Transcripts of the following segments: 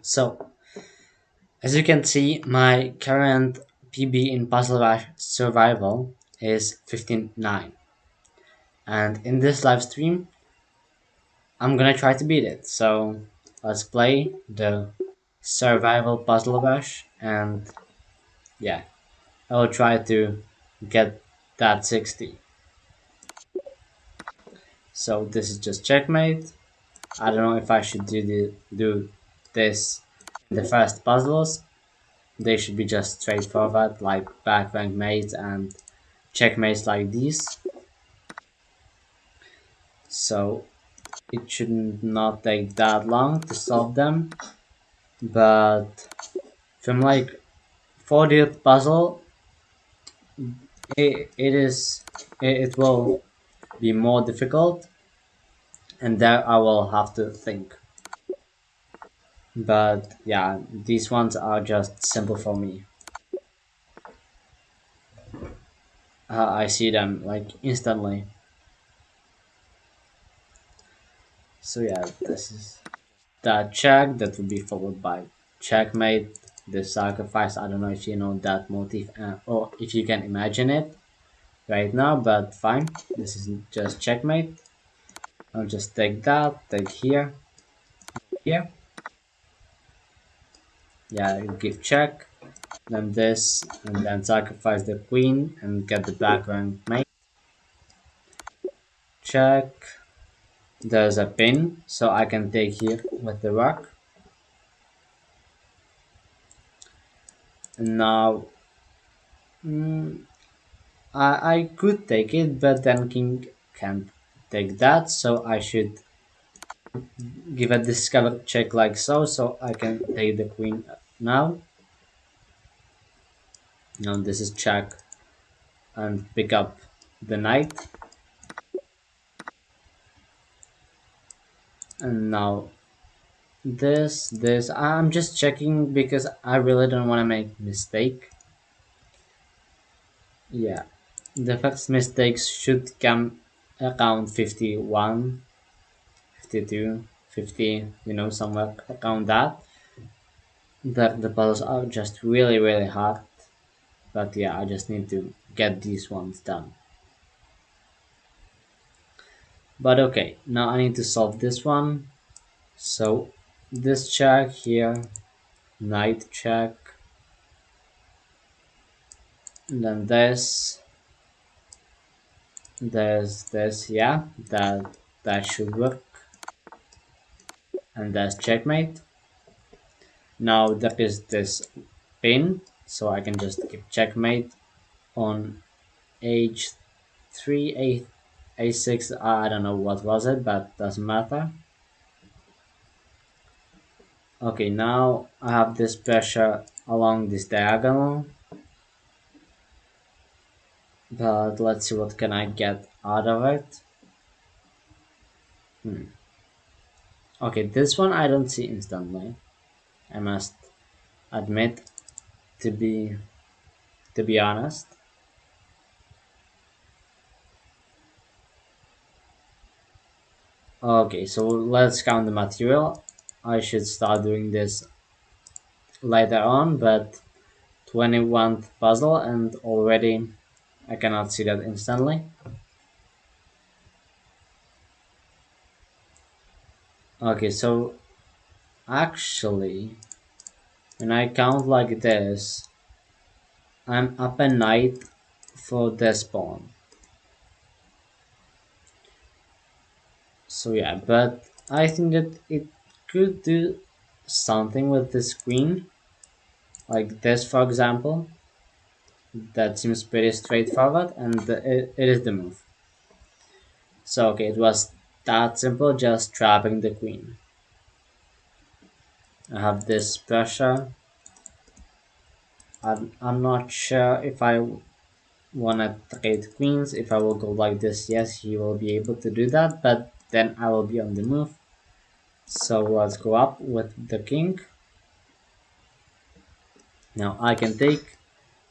So, as you can see, my current PB in Puzzle Rush Survival is 15.9. And in this live stream, I'm gonna try to beat it. So, let's play the Survival Puzzle Rush, and yeah, I will try to get that 60. So, this is just checkmate. I don't know if I should do this in the first puzzles. They should be just straightforward, like back rank mates and checkmates like these. So it should not take that long to solve them. But from like 40th puzzle, it will be more difficult, and there I will have to think. But yeah, these ones are just simple for me. I see them like instantly. So yeah, this is that check that will be followed by checkmate, the sacrifice. I don't know if you know that motif or if you can imagine it right now, but fine. This is just checkmate. I'll just take that, take here. Yeah, you give check, then this, and then sacrifice the queen and get the black rank mate. Check. There's a pin, so I can take here with the rock. And now, mm, I could take it, but then king can't take that, so I should give a discover check like so I can take the queen now. Now this is check and pick up the knight. And now this, I'm just checking because I really don't want to make mistake. Yeah, the first mistakes should come around 51, 52, 50, somewhere around that. The puzzles are just really hard. But yeah, I just need to get these ones done. But okay, now I need to solve this one. So this check here, knight check, and then there's this, yeah, that should work. And there's checkmate. Now there is this pin, so I can just give checkmate on h3, a6. I don't know what was it, but doesn't matter. Okay, now I have this pressure along this diagonal, but let's see what can I get out of it. Okay, this one I don't see instantly. I must admit, to be honest. Okay, so let's count the material. I should start doing this later on, but 21th puzzle and already I cannot see that instantly. Okay, so actually when I count like this, I'm up a knight for this pawn. So yeah, but I think that it could do something with this queen, like this for example. That seems pretty straightforward, and it is the move. So okay, it was that simple, just trapping the queen. I have this pressure. I'm not sure if I wanna trade queens. If I will go like this, yes, he will be able to do that, but then I will be on the move. So let's go up with the king. Now I can take,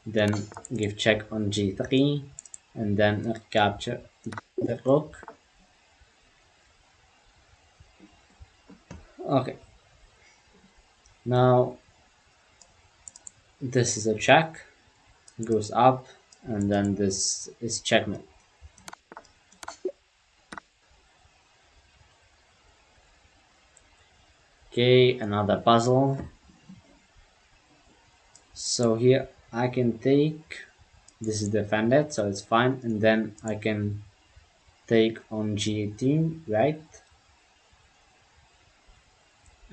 then give check on g3, and then capture the rook. Okay. Now this is a check, goes up, and then this is checkmate. Okay, another puzzle. So here I can take, this is defended, so it's fine, and then I can take on G18, right?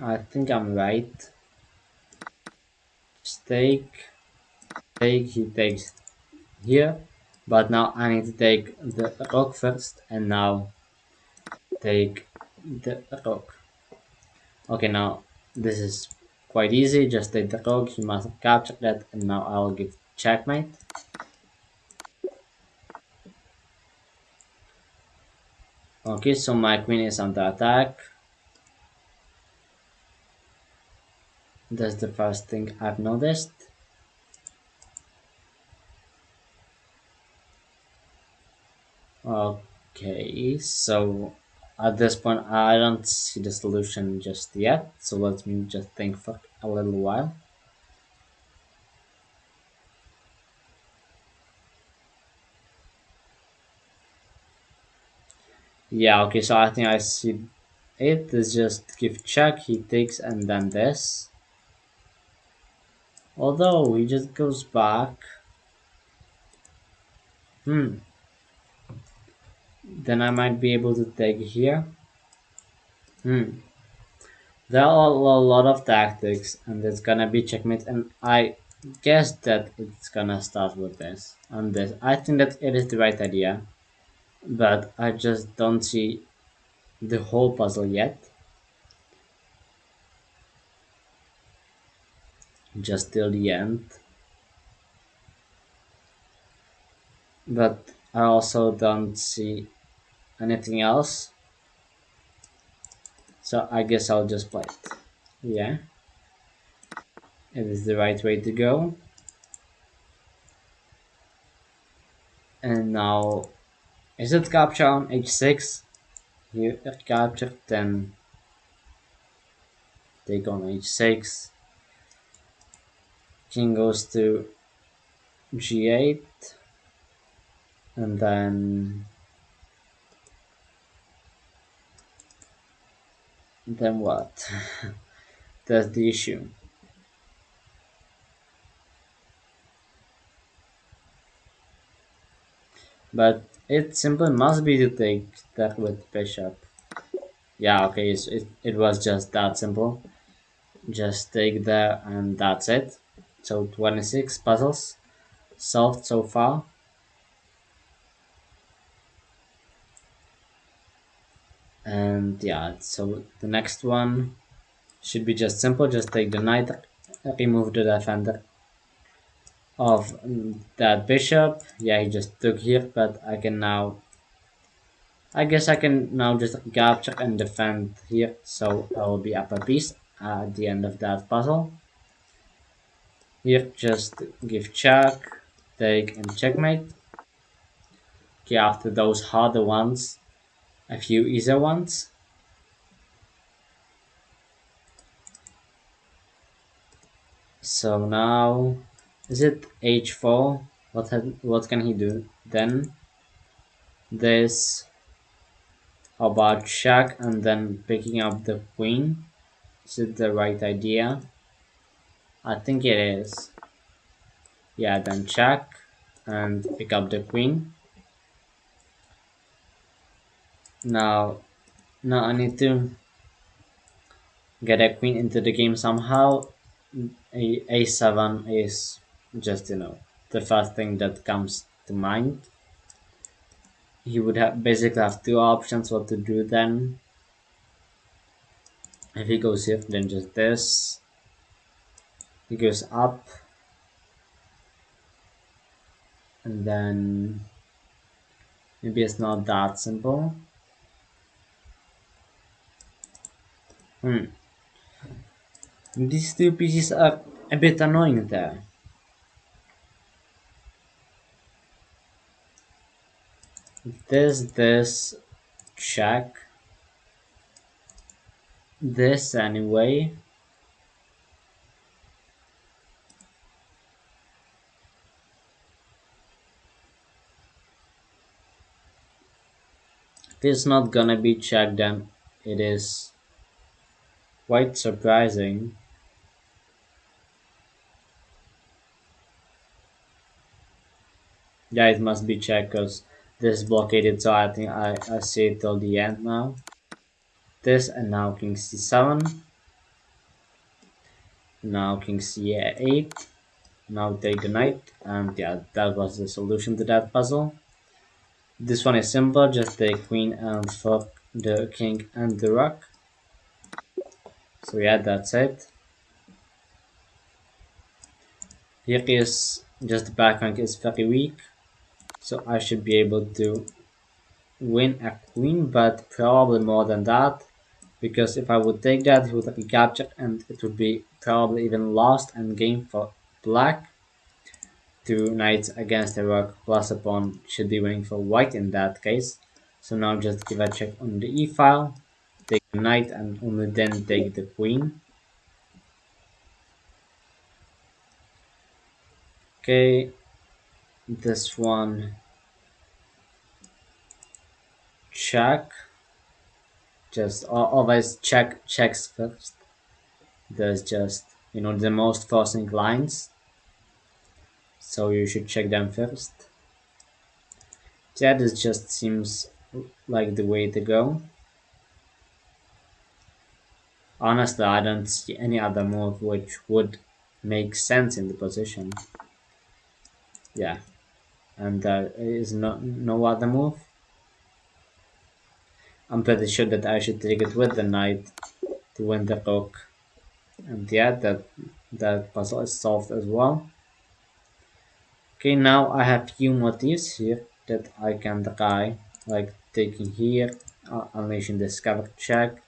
I think I'm right. Just take, he takes here, but now I need to take the rook first, and now take the rook. Okay, now this is quite easy, just take the rook, he must capture that, and now I will give checkmate. Okay, so my queen is under attack. That's the first thing I've noticed. Okay, so at this point I don't see the solution just yet, so let me just think for a little while. Yeah, okay, so I think I see it is just give check, he takes, and then this. Although he just goes back. Then I might be able to take here. There are a lot of tactics, and it's gonna be checkmate, and I guess that it's gonna start with this and this. I think that it is the right idea, but I just don't see the whole puzzle yet. Just till the end. But I also don't see anything else. So I guess I'll just play it. Yeah, it is the right way to go. And now, is it capture on h6? Here, capture, then take on h6. King goes to g8. And then what? That's the issue. But it simply must be to take that with bishop. Yeah, okay, it was just that simple. Just take there and that's it. So 26 puzzles solved so far. And yeah, so the next one should be just simple. Just take the knight, remove the defender of that bishop. Yeah, he just took here, but I can now, I guess I can now just capture and defend here, so I will be up a piece at the end of that puzzle. Here, just give check, take, and checkmate. Okay, after those harder ones, a few easier ones. So now, is it h4? What can he do? Then this, about check and then picking up the queen. Is it the right idea? I think it is. Yeah, then check and pick up the queen. Now, now I need to get a queen into the game somehow. A7 is just, the first thing that comes to mind. He would have basically have two options what to do then. If he goes here, then just this. He goes up, and then maybe it's not that simple. These two pieces are a bit annoying there. This, check. This anyway. If it's not gonna be checked, then it is quite surprising. Yeah, it must be checked because this is blockaded, so I think I see it till the end now. This and now king c7, now king c8, now take the knight, and yeah, that was the solution to that puzzle. This one is simple, just take queen and fuck the king and the rook. So yeah, that's it. Here is just the back rank is very weak, so I should be able to win a queen, but probably more than that, because if I would take that, he would be captured and it would be probably even lost and game for black. Two knights against a rook plus a pawn should be winning for white in that case. So now just give a check on the e file, take the knight and only then take the queen. Okay, this one check. Just always check checks first. There's just the most forcing lines, so you should check them first. That is just seems like the way to go. Honestly, I don't see any other move which would make sense in the position. Yeah, and there is no other move. I'm pretty sure that I should take it with the knight to win the rook. And yeah, that puzzle is solved as well. Okay, now I have few motifs here that I can try, like taking here, unleashing the scavenger check,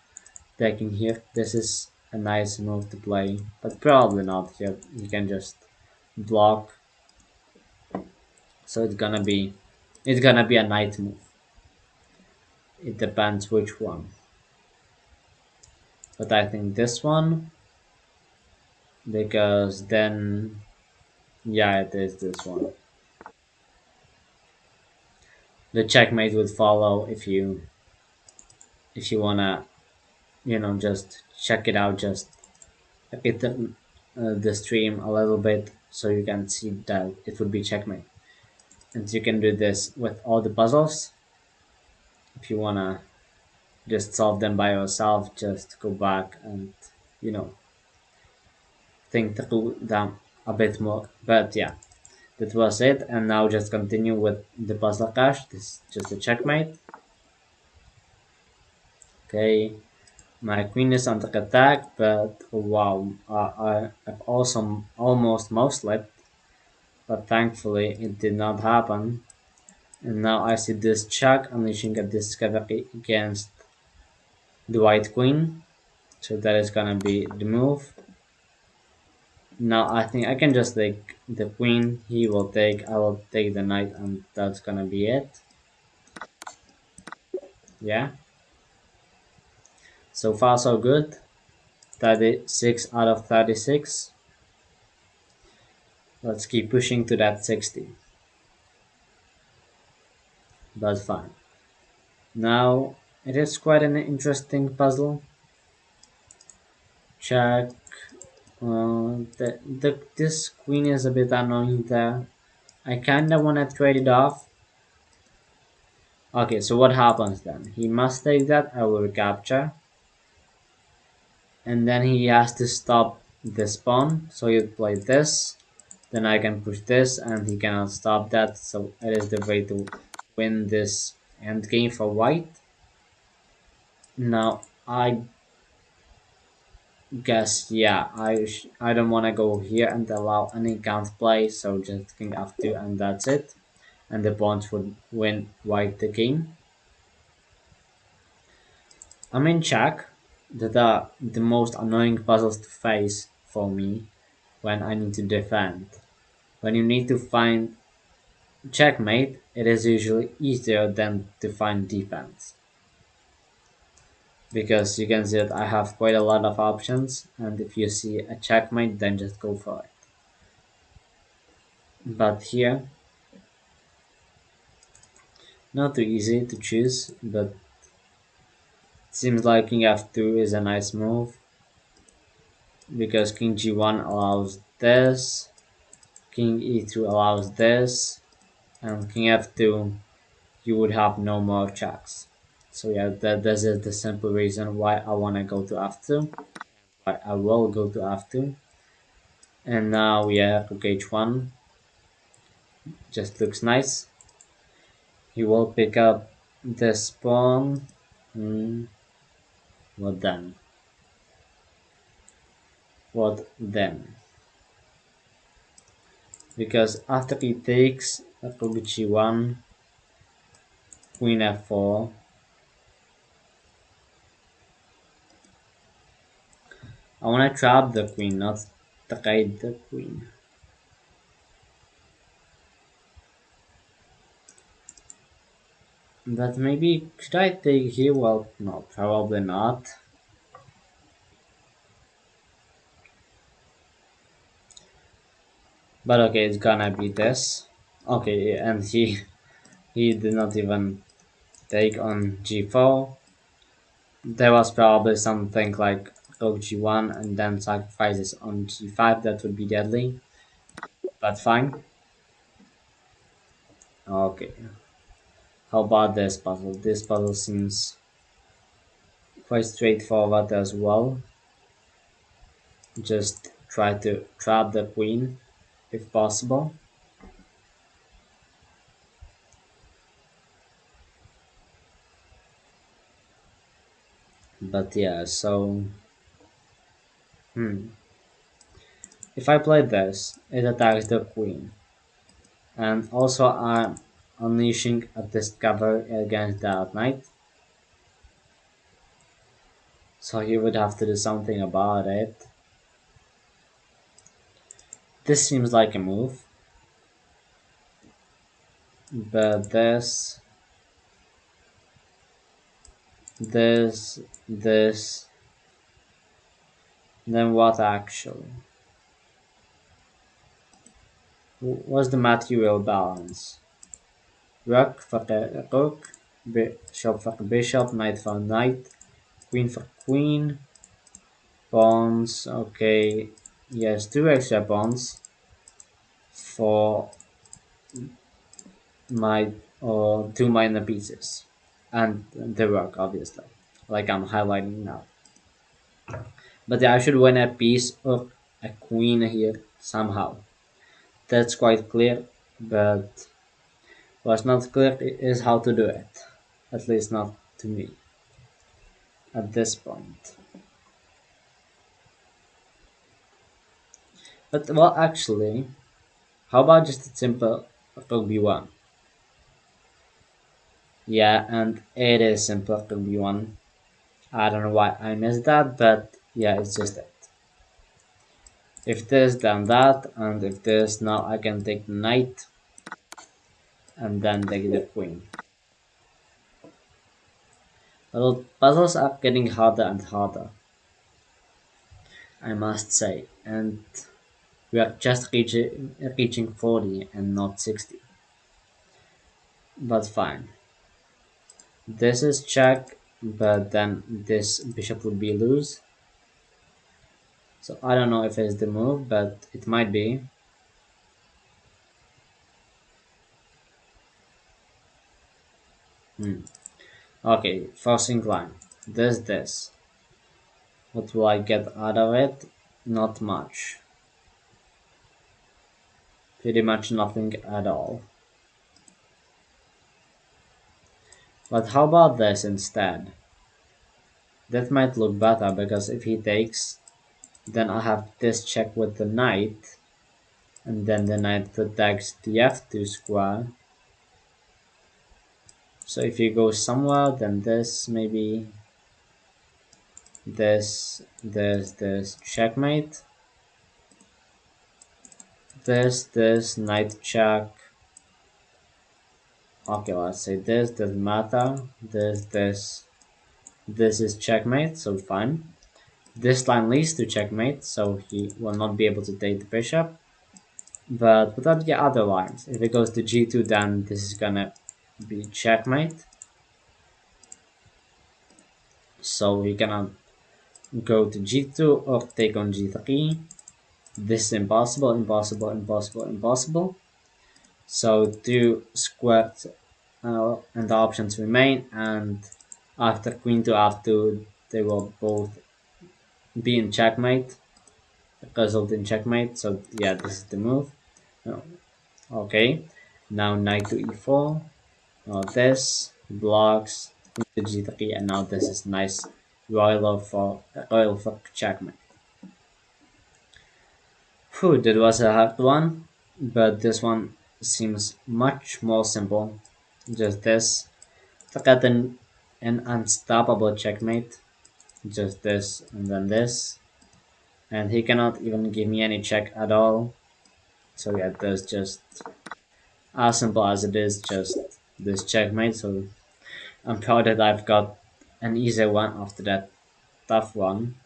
taking here. This is a nice move to play, but probably not here. You can just block, so it's gonna be a knight move. It depends which one, but I think this one, because then yeah, it is this one. The checkmate would follow if you wanna just check it out, just hit the stream a little bit so you can see that it would be checkmate. And you can do this with all the puzzles. If you wanna just solve them by yourself, just go back and you know think through them a bit more. But yeah, that was it. And now just continue with the puzzle cache. This is just a checkmate. Okay, my queen is under attack, but wow, I've also almost mouse slipped, but thankfully it did not happen. And now I see this check unleashing a discovery against the white queen, so that is gonna be the move. Now I think I can just take the queen, I will take the knight, and that's gonna be it. Yeah, so far so good. 36 out of 36. Let's keep pushing to that 60. But fine. Now it is quite an interesting puzzle. Check. This queen is a bit annoying there. I kinda wanna trade it off. Okay, so what happens then? He must take that, I will recapture. And then he has to stop this pawn, so you play this. Then I can push this and he cannot stop that, so it is the way to win this endgame for white. Now I guess yeah, I don't want to go here and allow any counterplay, so just king f2 and that's it. And the pawns would win white the game. I'm in check. That are the most annoying puzzles to face for me when I need to defend. When you need to find checkmate, it is usually easier than to find defense. Because you can see that I have quite a lot of options, and if you see a checkmate, then just go for it. But here, not too easy to choose, but Seems like king f2 is a nice move because king g1 allows this, king e2 allows this, and king f2 you would have no more checks. So yeah, this is the simple reason why I want to go to f2. Why I will go to f2. And now yeah, rook h1 just looks nice. He will pick up this pawn. Hmm, what then? What then? Because after he takes rook g1, queen f4, I want to trap the queen, not trade the queen. But maybe, should I take here? Well, no, probably not. But okay, it's gonna be this. Okay, and he did not even take on g4. There was probably something like rook g1 and then sacrifices on g5 that would be deadly. But fine. Okay. How about this puzzle? This puzzle seems quite straightforward as well. Just try to trap the queen if possible. But yeah, so if I play this, it attacks the queen. And also I'm unleashing a discover against that knight. So he would have to do something about it. This seems like a move. But this, then what actually? What's the material balance? Rook for the rook, bishop for bishop, knight for knight, queen for queen, pawns, okay, yes, two extra pawns for my or two minor pieces, and the rook obviously, like I'm highlighting now. But yeah, I should win a piece or a queen here somehow. That's quite clear, but what's not clear is how to do it. At least not to me at this point. But well, actually, how about just a simple rook b1? Yeah, and it is simple rook b1. I don't know why I missed that, but yeah, it's just it. If this, then that, and if this, now I can take the knight and then take the queen. Well, puzzles are getting harder and harder, I must say, and we are just reaching 40 and not 60. But fine. This is check, but then this bishop would be loose. So I don't know if it's the move, but it might be. Okay, forcing line. This. What will I get out of it? Not much. Pretty much nothing at all. But how about this instead? That might look better because if he takes, then I have this check with the knight, and then the knight attacks the f2 square. So if you go somewhere, then this maybe this checkmate. This knight check. Okay, let's say this doesn't matter. This is checkmate, so fine. This line leads to checkmate, so he will not be able to take the bishop. But without the other lines, if it goes to g2, then this is gonna be checkmate. so he cannot go to g2 or take on g3. This is impossible, impossible, impossible, impossible. So two squared and the options remain, and after queen to f2 they will both be in checkmate, result in checkmate. So yeah, this is the move. Oh, okay, now knight to e4. Now this blocks the g3, and now this is nice royal for checkmate. Whew, that was a hard one, but this one seems much more simple. Just this. To get an unstoppable checkmate. Just this and then this. And he cannot even give me any check at all. So yeah, that's just as simple as it is, just this checkmate. So I'm proud that I've got an easier one after that tough one.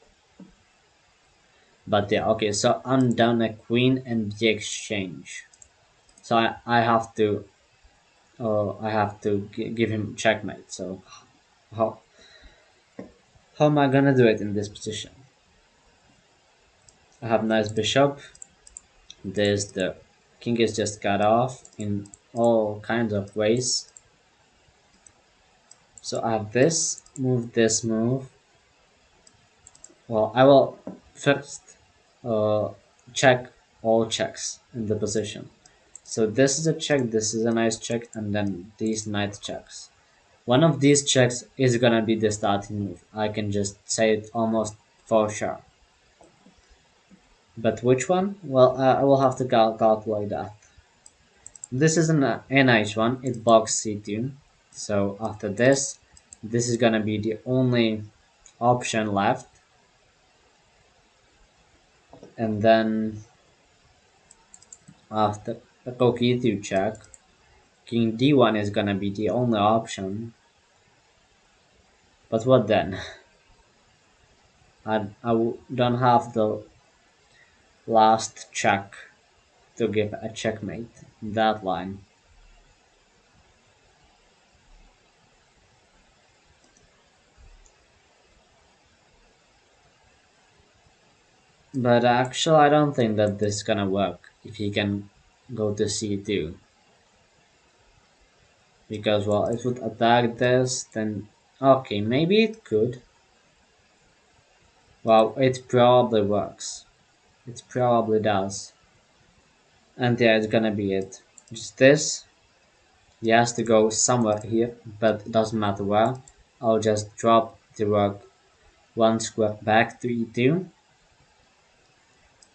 But yeah, okay, so I'm down a queen and the exchange. So I have to give him checkmate. So how how am I gonna do it in this position? I have nice bishop. There's the king is just cut off in all kinds of ways. So I have this move. Well, I will first uh, check all checks in the position. So this is a check, this is a nice check, and then these knight checks. One of these checks is gonna be the starting move. I can just say it almost for sure. But which one? Well, I will have to calculate that. This is an NH1, it blocks C2. So after this is gonna be the only option left. And then after a rook E2 check, King D1 is gonna be the only option. But what then? I don't have the last check to give a checkmate in that line. But actually, I don't think that this is gonna work if he can go to C2. Because, well, it would attack this, then... Okay, maybe it could. Well, it probably works. It probably does. And yeah, it's gonna be it. Just this. He has to go somewhere here, but it doesn't matter where. I'll just drop the rook one square back to e2.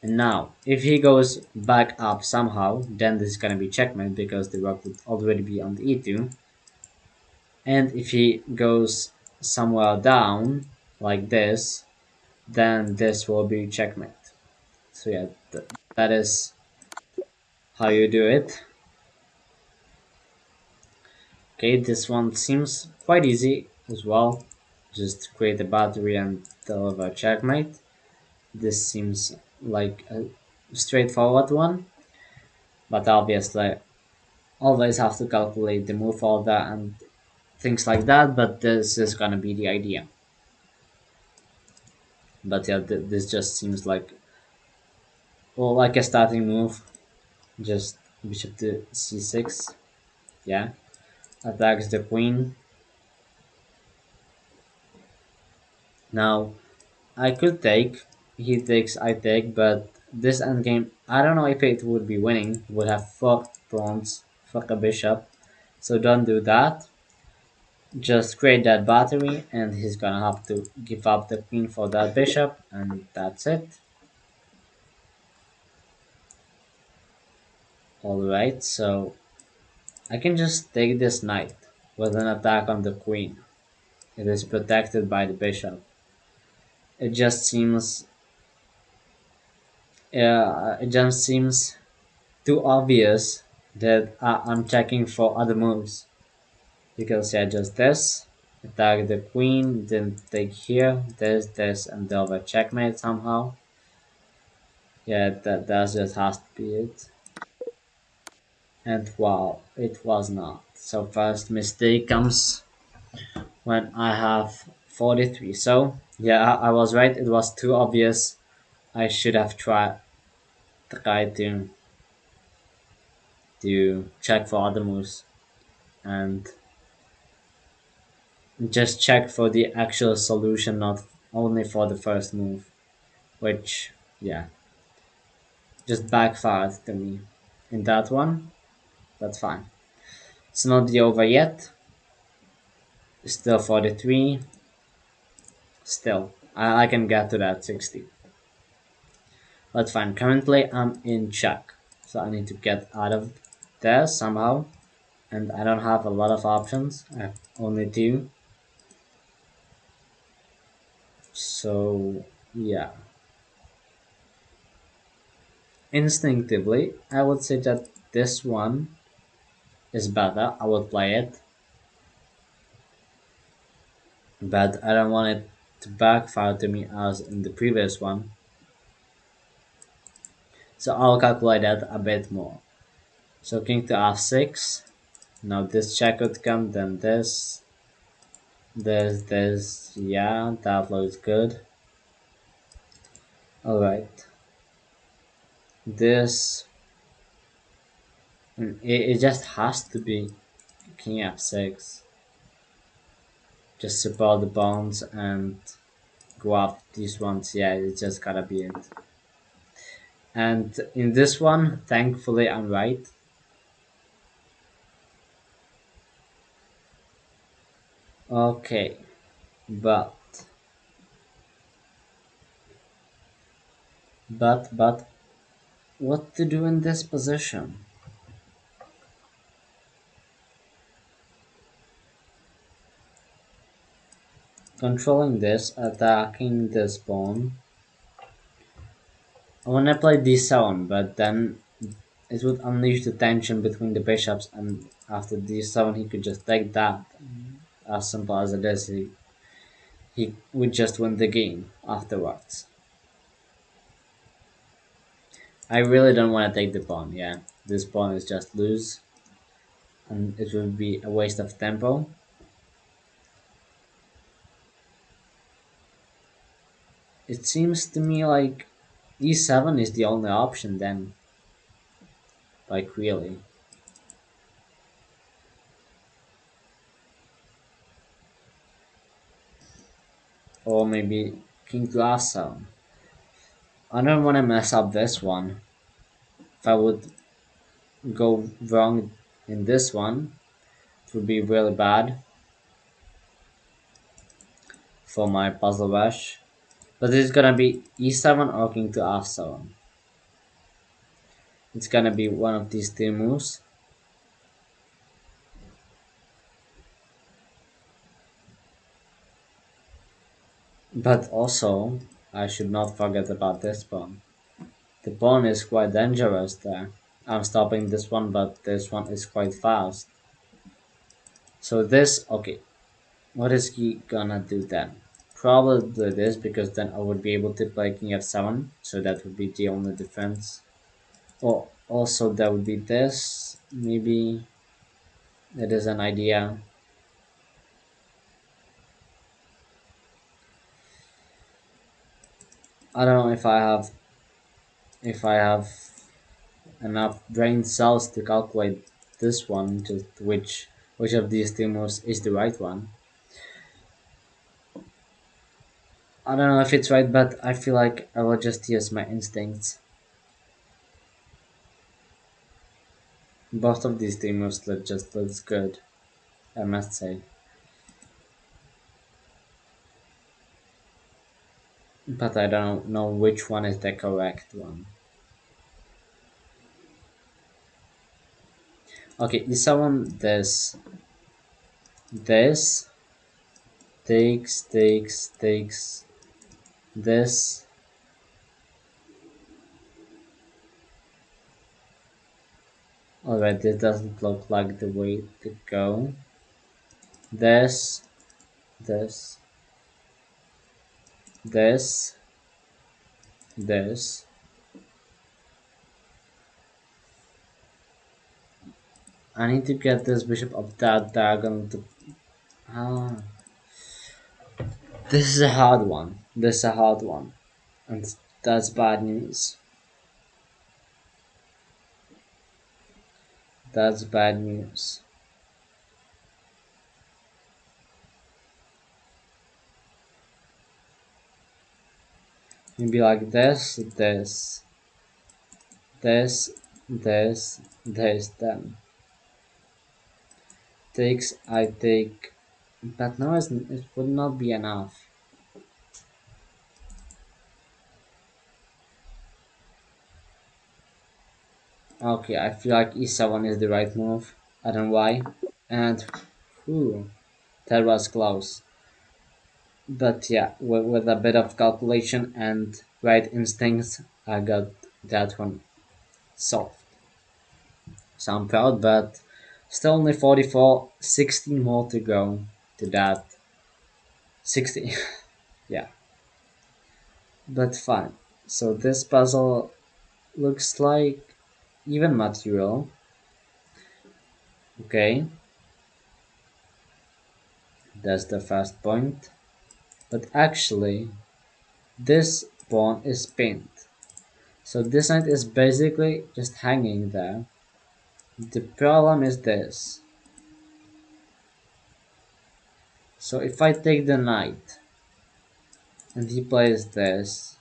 And now, if he goes back up somehow, then this is gonna be checkmate because the rook would already be on the e2. And if he goes somewhere down, like this, then this will be checkmate. So yeah, that is how you do it. Okay, this one seems quite easy as well. Just create a battery and deliver checkmate. This seems like a straightforward one, but obviously always have to calculate the move order and things like that, but this is gonna be the idea. But yeah, this just seems like, well, like a starting move. Just bishop to c6, yeah, attacks the queen. Now I could take, he takes, I take, but this endgame, I don't know if it would be winning. Would have 4 pawns for a bishop, so don't do that. Just create that battery, and he's gonna have to give up the queen for that bishop, and that's it. Alright, so I can just take this knight with an attack on the queen. It is protected by the bishop. It just seems, it just seems too obvious that I'm checking for other moves. Because yeah, just this, attack the queen, then take here, this, and the other checkmate somehow. Yeah, that just has to be it. And wow, it was not. So first mistake comes when I have 43. So yeah, I was right. It was too obvious. I should have tried to check for other moves and just check for the actual solution, not only for the first move, which yeah, just backfired to me in that one. That's fine. It's not the over yet. Still 43. Still, I can get to that 60. That's fine. Currently, I'm in check, so I need to get out of there somehow. And I don't have a lot of options. I have only two. So yeah, instinctively, I would say that this one is better. I would play it, but I don't want it to backfire to me as in the previous one. So I'll calculate that a bit more. So king to f6. Now this check would come, then this. Yeah, that looks good. Alright. This, it just has to be king f6. Just support the pawns and go up these ones. Yeah, it's just gotta be it. And in this one, thankfully, I'm right. Okay, but but what to do in this position? Controlling this, attacking this pawn. I wanna play d7, but then it would unleash the tension between the bishops, and after d7 he could just take that. As simple as it is, he would just win the game afterwards. I really don't want to take the pawn, yeah. This pawn is just loose, and it would be a waste of tempo. It seems to me like e7 is the only option then. Like, really. Or maybe king to f7. I don't want to mess up this one. If I would go wrong in this one, it would be really bad for my puzzle rush. But it's gonna be e7 or king to f7. It's gonna be one of these two moves. But also, I should not forget about this pawn. The pawn is quite dangerous there. I'm stopping this one, but this one is quite fast. So this, okay, what is he gonna do then? Probably this, because then I would be able to play king f7, so that would be the only defense. Or also there would be this, maybe that is an idea. I don't know if I have enough brain cells to calculate this one, just which of these two moves is the right one. I don't know if it's right, but I feel like I will just use my instincts. Both of these two moves just looks good, I must say. But I don't know which one is the correct one. Okay, e7, this takes this. Alright, this doesn't look like the way to go. This, this, this, this. I need to get this bishop up that diagonal to. Ah. This is a hard one. This is a hard one. And that's bad news. That's bad news. Maybe like this, this, then. Takes, I take. But no, it would not be enough. Okay, I feel like e7 is the right move. I don't know why. And, whew, that was close. But yeah, with a bit of calculation and right instincts, I got that one solved. So I'm proud, but still only 44, 16 more to go to that. 60, yeah, but fine. So this puzzle looks like even material. Okay, that's the first point. But actually, this pawn is pinned. So this knight is basically just hanging there. The problem is this. So if I take the knight and he plays this,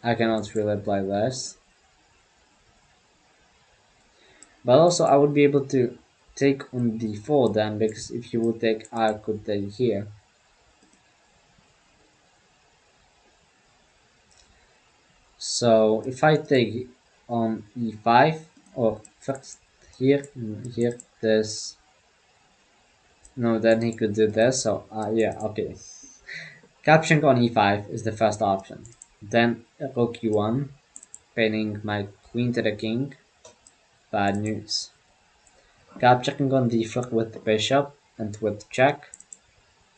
I cannot really play this. But also I would be able to take on d4 then, because if you would take, I could take here. So if I take on e5, or first here, here, this, no, then he could do this, so yeah, okay. Capturing on e5 is the first option. Then rook e1, pinning my queen to the king, bad news. Capturing on d4 with the bishop and with check,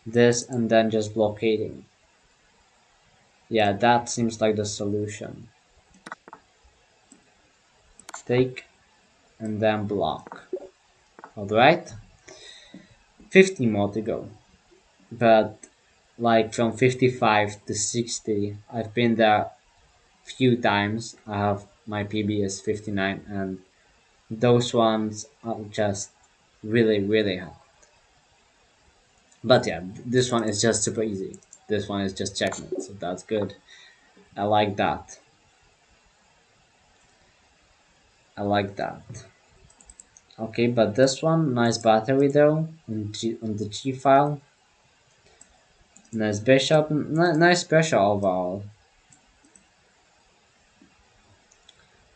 this and then just blockading. Yeah, that seems like the solution. Take and then block. Alright, 50 more to go. But like from 55 to 60, I've been there few times. I have my PB is 59, and those ones are just really hard. But yeah, this one is just super easy. This one is just checkmate, so that's good. I like that. I like that. Okay, but this one, nice battery though, on the G file. Nice bishop, nice pressure overall.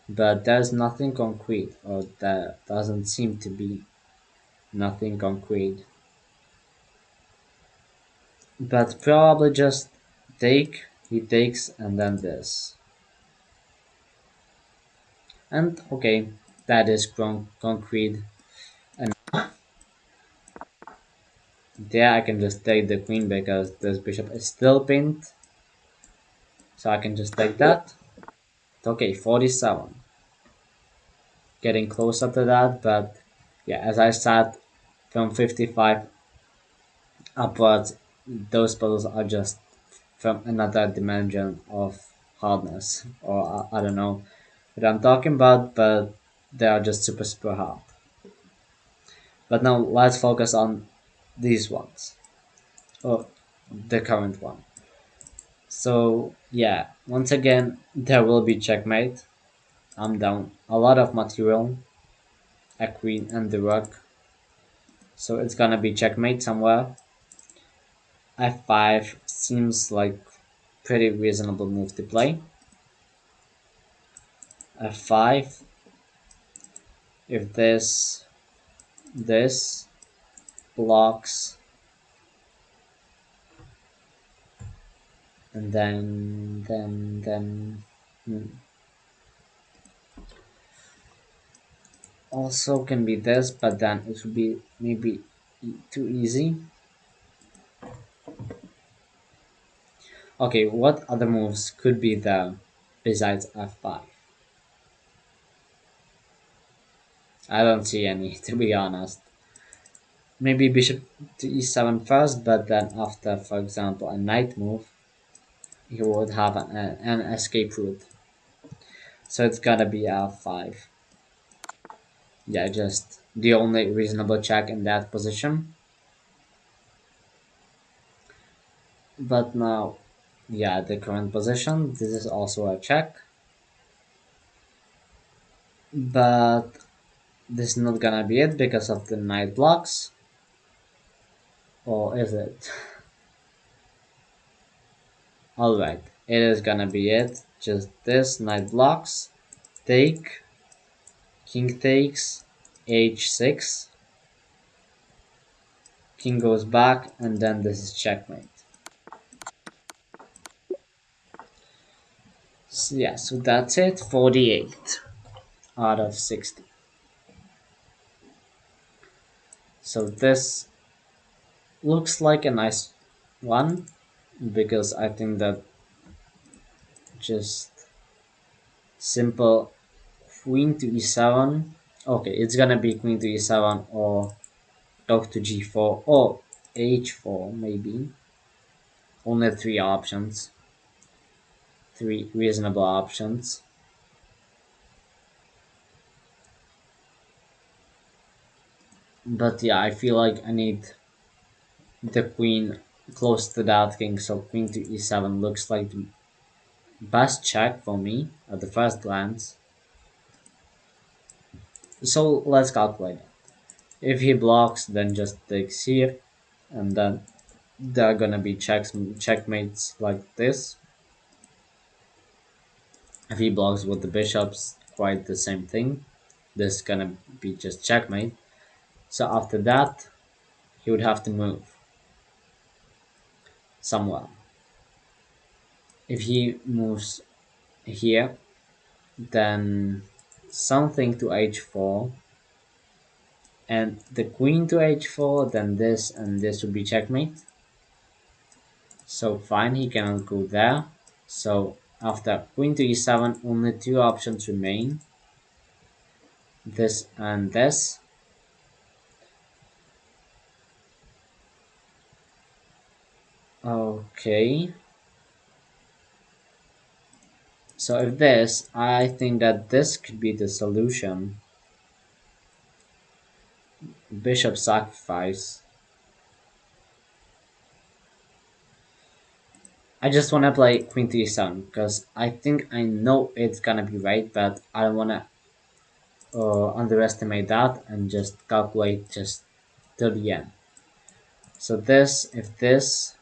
But there's nothing concrete, or there doesn't seem to be nothing concrete. But probably just take, he takes, and then this. And okay, that is concrete. And there I can just take the queen because this bishop is still pinned. So I can just take that. Okay, 47. Getting closer to that, but yeah, as I said, from 55 upwards, those puzzles are just from another dimension of hardness, or I don't know what I'm talking about, but they are just super hard. But now let's focus on these ones, or the current one. So yeah, once again, there will be checkmate. I'm down a lot of material, a queen and the rook, so it's gonna be checkmate somewhere. f5 seems like pretty reasonable move to play. f5, if this blocks, and then also can be this, but then it would be maybe too easy. Okay, what other moves could be there besides f5? I don't see any, to be honest. maybe bishop to e7 first, but then after, for example, a knight move, he would have an escape route. So it's gotta be f5. Yeah, just the only reasonable check in that position. But now, yeah, the current position, this is also a check. But this is not gonna be it because of the knight blocks. Or is it? Alright, it is gonna be it. Just this, knight blocks, take, king takes, h6, king goes back, and then this is checkmate. So yeah, so that's it, 48 out of 60. So this looks like a nice one because I think that just simple queen to e7. Okay, it's gonna be queen to e7 or rook to g4 or h4 maybe. Only three options, three reasonable options. But yeah, I feel like I need the queen close to that king, so queen to e7 looks like the best check for me at the first glance. So let's calculate it. If he blocks, then just takes here, and then there are gonna be checkmates like this. If he blocks with the bishops, quite the same thing. This is gonna be just checkmate. So after that, he would have to move somewhere. If he moves here, then something to h4, and the queen to h4, then this and this would be checkmate. So fine, he cannot go there. So after queen to e7, only two options remain. This and this. Okay. So if this, I think that this could be the solution. Bishop sacrifice. I just want to play queen to e7 because I think I know it's gonna be right, but I don't want to underestimate that and just calculate just till the end. So this, if this,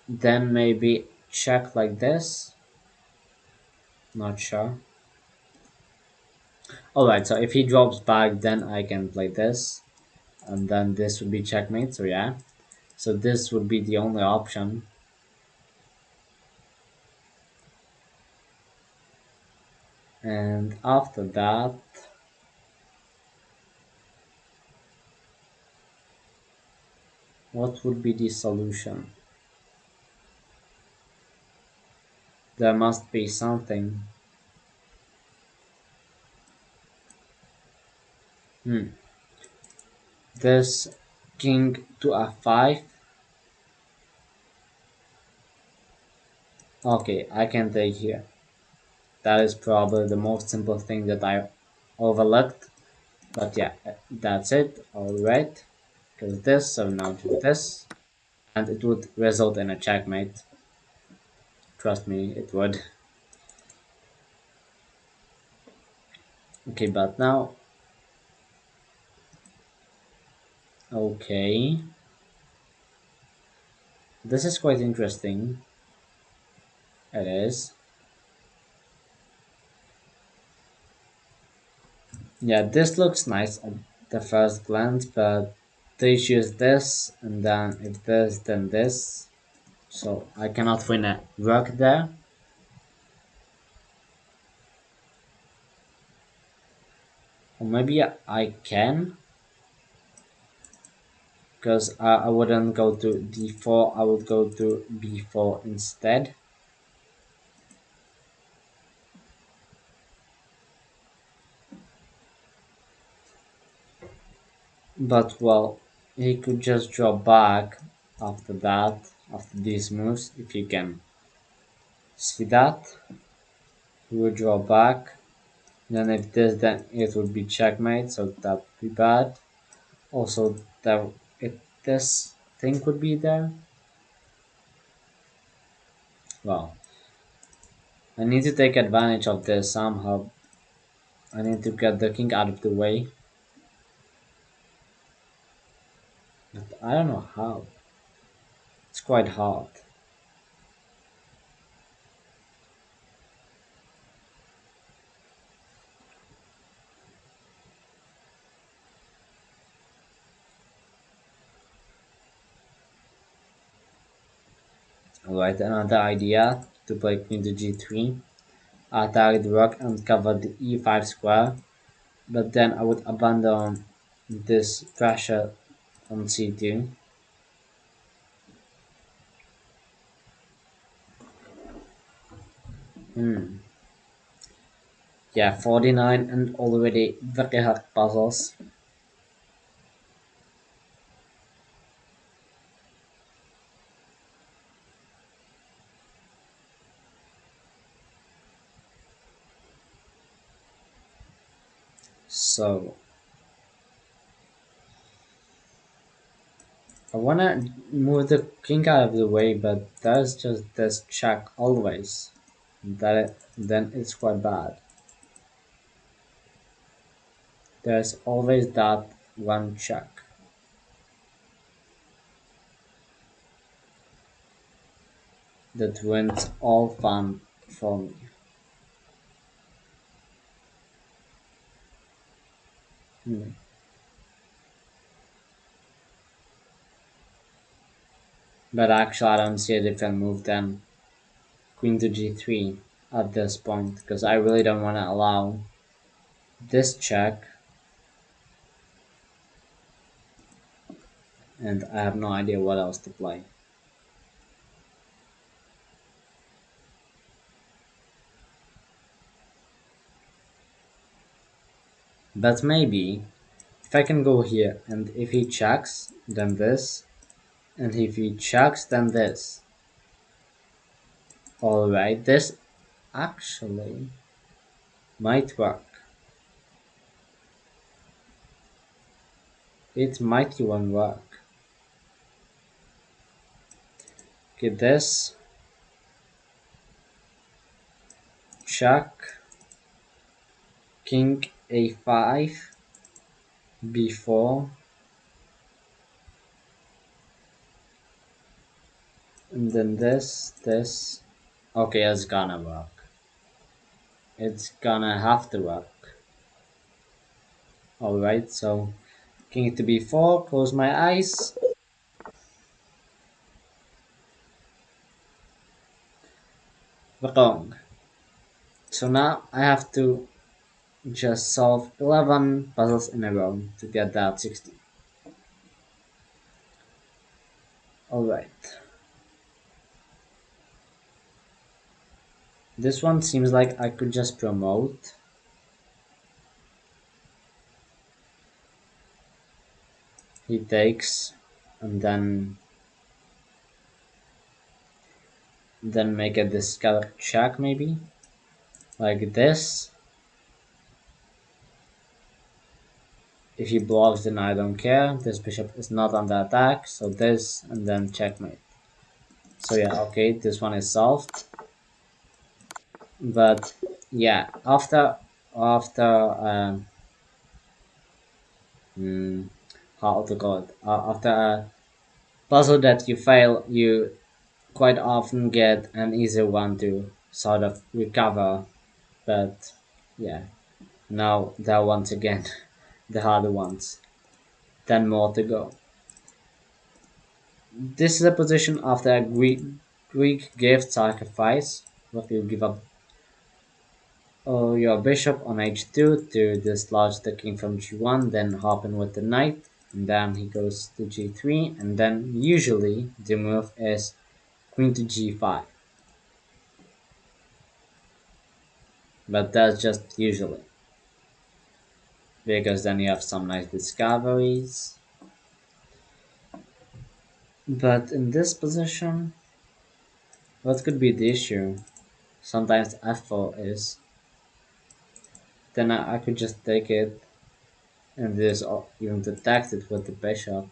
then maybe check like this. Not sure. Alright, so if he drops back, then I can play this. And then this would be checkmate, so yeah. So this would be the only option. And after that, what would be the solution? There must be something. This king to f5. Okay, I can take here. That is probably the most simple thing that I overlooked. But yeah, that's it. Alright. Because this, so now do this. And it would result in a checkmate. Trust me, it would. Okay, but now... Okay. This is quite interesting. It is. Yeah, this looks nice at the first glance, but they choose this, and then if this, then this. So I cannot win a rook there. Or maybe I can, because I wouldn't go to d4, I would go to b4 instead. But well, he could just draw back after that, after these moves, if you can see that. He would draw back. Then if this, then it would be checkmate, so that would be bad. Also, that if this thing could be there, well, I need to take advantage of this somehow. I need to get the king out of the way, but I don't know how. It's quite hard. Alright, another idea to play queen to g3. Attack the rook and cover the e5 square, but then I would abandon this pressure on c2. Hmm. Yeah, 49 and already very hard puzzles. So I wanna move the king out of the way, but there's just this check always. Then it's quite bad. There's always that one check that ruins all fun for me. Hmm. But actually, I don't see a different move than queen to g3 at this point, because I really don't want to allow this check, and I have no idea what else to play. But maybe if I can go here, and if he checks, then this, and if he checks, then this. Alright, this actually might work. It might even work. Okay, this, check, king a5, b4, and then this. Okay, it's gonna work. It's gonna have to work. Alright, so king to b4, close my eyes. Wrong. So now I have to just solve 11 puzzles in a row to get that 60. Alright. This one seems like I could just promote. He takes, and then make a discard check maybe. Like this. If he blocks, then I don't care. This bishop is not under attack, so this, and then checkmate. So yeah, okay, this one is solved. But yeah, after hmm, how to call it? After a puzzle that you fail, you quite often get an easier one to sort of recover. But yeah, now there are once again the harder ones. 10 more to go. This is a position after a Greek gift sacrifice, what you give up your bishop on h2 to dislodge the king from g1, then hop in with the knight, and then he goes to g3, and then usually the move is queen to g5. But that's just usually. because then you have some nice discoveries. But in this position, what could be the issue? Sometimes f4 is. Then I could just take it and this even detect it with the bishop.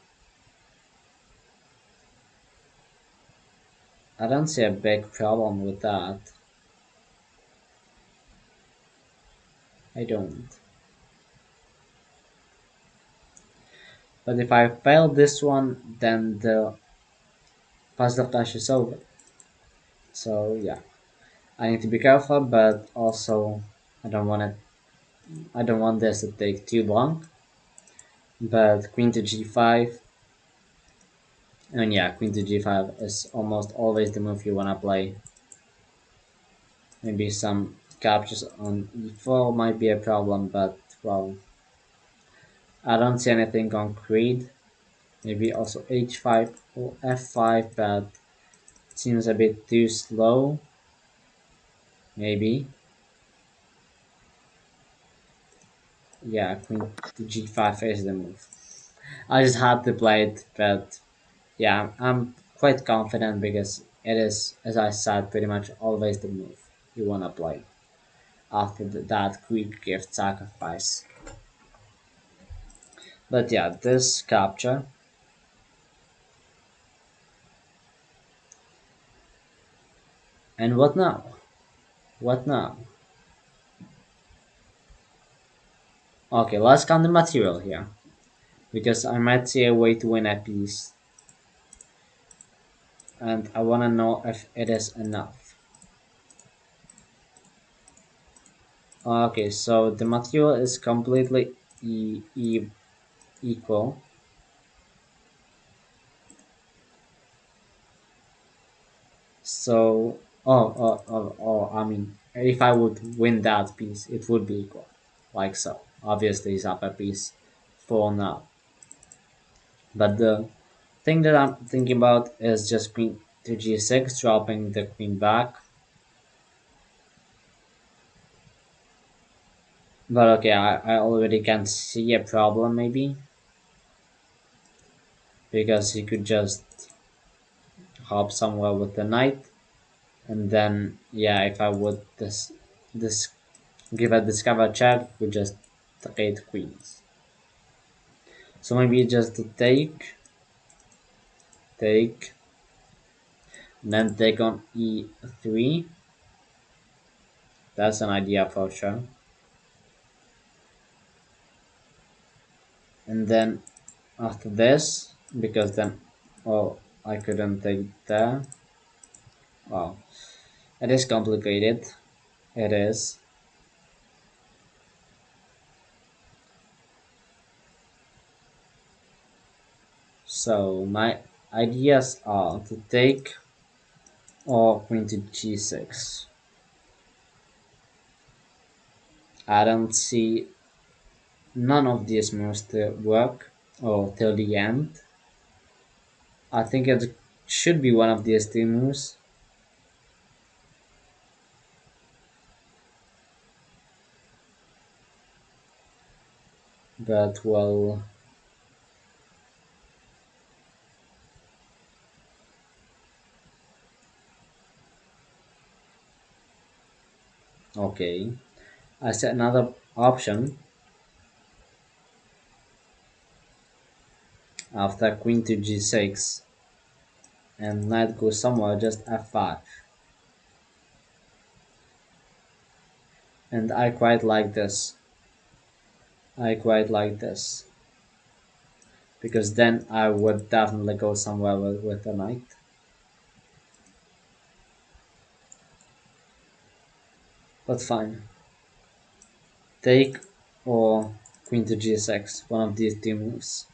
I don't see a big problem with that. I don't. But if I fail this one, then the puzzle clash is over. So yeah, I need to be careful, but also I don't want it. I don't want this to take too long. But queen to g5, and yeah, queen to g5 is almost always the move you wanna play. Maybe some captures on e4 might be a problem, but well, I don't see anything concrete. Maybe also h5 or f5, but it seems a bit too slow. Maybe. Yeah, queen to g5 is the move. I just had to play it, but yeah, I'm quite confident because it is, as I said, pretty much always the move you wanna play after that quick gift sacrifice. But yeah, this capture. And what now? What now? Okay, let's count the material here. Because I might see a way to win a piece. And I wanna know if it is enough. Okay, so the material is completely equal. So, I mean, if I would win that piece, it would be equal. Like so. Obviously, it's up a piece for now. But the thing that I'm thinking about is just queen to g6, dropping the queen back. But okay, I already can see a problem maybe. Because he could just hop somewhere with the knight. And then, yeah, if I would this give a discover check, we just take queens. So maybe just take, and then take on e3. That's an idea for sure. And then after this, because then, oh, I couldn't take there. Wow, it is complicated. It is. So my ideas are to take or queen to g6. I don't see none of these moves to work or till the end. I think it should be one of these two moves. But well, okay. I set another option after queen to g6 and knight goes somewhere just f5. And I quite like this. I quite like this. Because then I would definitely go somewhere with the knight. But fine. Take or queen to g6, one of these two moves.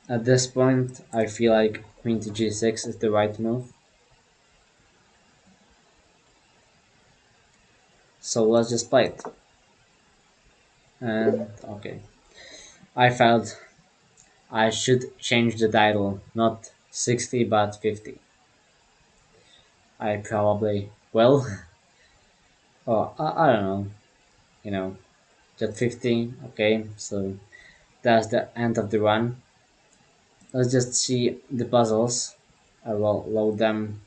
At this point, I feel like queen to g6 is the right move. So let's just play it. And okay. I felt I should change the title, not 60 but 50. I probably will. Oh, I don't know. You know, Just 50. Okay, so that's the end of the run. Let's just see the puzzles. I will load them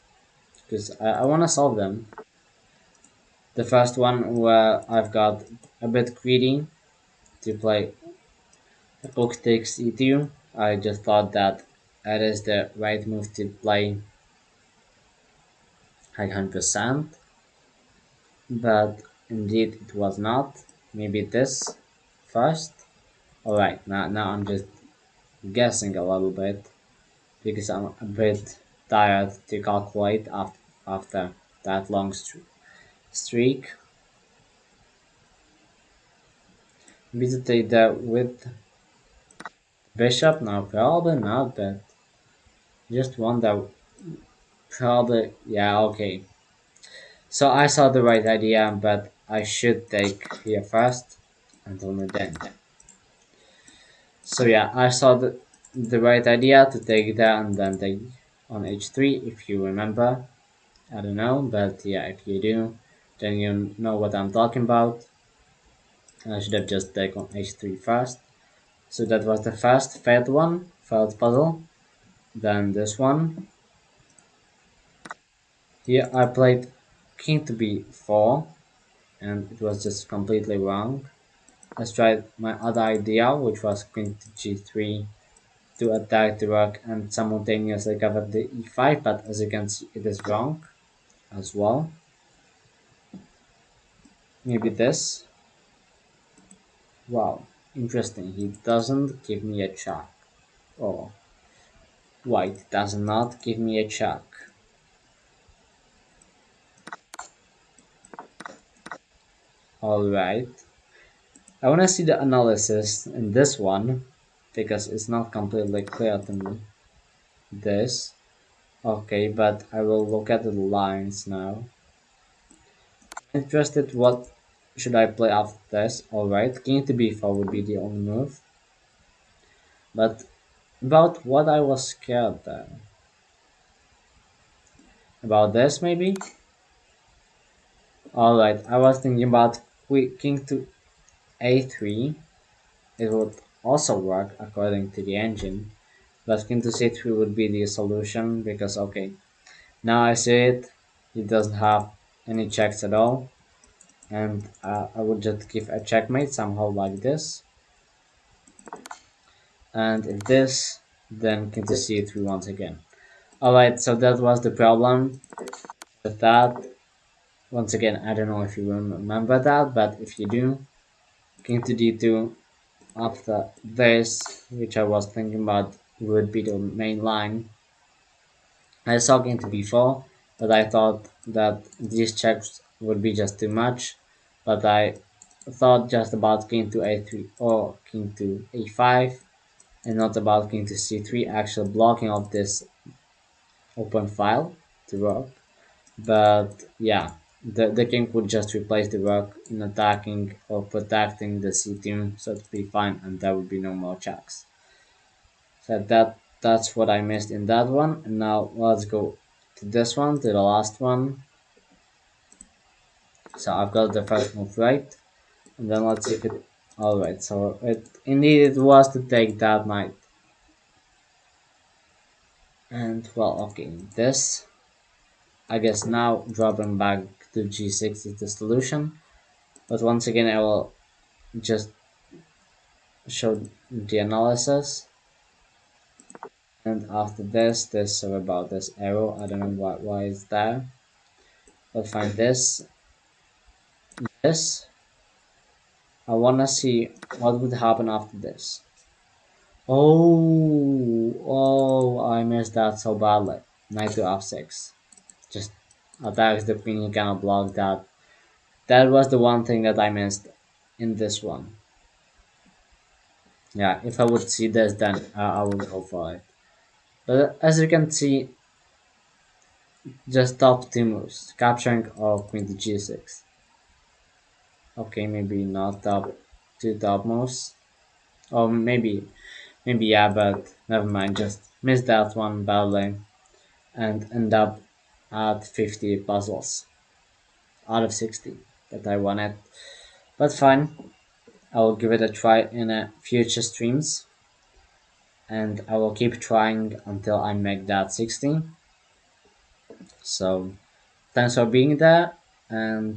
because I want to solve them. The first one where I've got a bit greedy to play rook takes e2. I just thought that it is the right move to play 100%, but indeed it was not. Maybe this first. Alright, now I'm just guessing a little bit because I'm a bit tired to calculate after that long streak. Maybe to take that with bishop? No, probably not, but just one that probably, yeah, okay. So I saw the right idea, but I should take here first and only then. So yeah, I saw the right idea to take that and then take on h3 if you remember. I don't know, but yeah, if you do, then you know what I'm talking about. I should have just taken on h3 first. So that was the first failed one, failed puzzle. Then this one. Here I played king to b4 and it was just completely wrong. Let's try my other idea, which was queen to g3 to attack the rook and simultaneously cover the e5, but as you can see, it is wrong as well. Maybe this. Wow, interesting. He doesn't give me a check. Oh, white does not give me a check. Alright. I want to see the analysis in this one because it's not completely clear to me. This. Okay, but I will look at the lines now. Interested what should I play after this? Alright, king to b4 would be the only move. But about what I was scared then. About this maybe? Alright, I was thinking about king to a3. It would also work according to the engine. But king to c3 would be the solution because okay, now I see it. He doesn't have any checks at all. And I would just give a checkmate somehow like this. And if this, then king to c3 once again. Alright, so that was the problem with that. Once again, I don't know if you remember that, but if you do, king to d2 after this, which I was thinking about would be the main line. I saw king to b4, but I thought that these checks would be just too much, but I thought just about king to a3 or king to a5 and not about king to c3 actually blocking off this open file to work. But yeah, the king would just replace the rook in attacking or protecting the c2, so it would be fine and there would be no more checks. So that's what I missed in that one. And now let's go to this one, to the last one. So I've got the first move right, and then let's see if it. Alright, so indeed it was to take that knight. And well, okay, this I guess now dropping back to g6 is the solution. But once again, I will just show the analysis. And after this, sorry about this arrow, I don't know why it's there. But find this. I wanna see what would happen after this. Oh, I missed that so badly. Knight to f6. Just attacks the queen, you cannot block that. That was the one thing that I missed in this one. Yeah, if I would see this, then I would go for it. But as you can see, just top two moves, capturing or queen to g6. Okay, maybe not top moves. Or maybe yeah, but never mind, just missed that one badly and end up at 50 puzzles out of 60 that I wanted. But fine, I will give it a try in future streams, and I will keep trying until I make that 60. So thanks for being there, and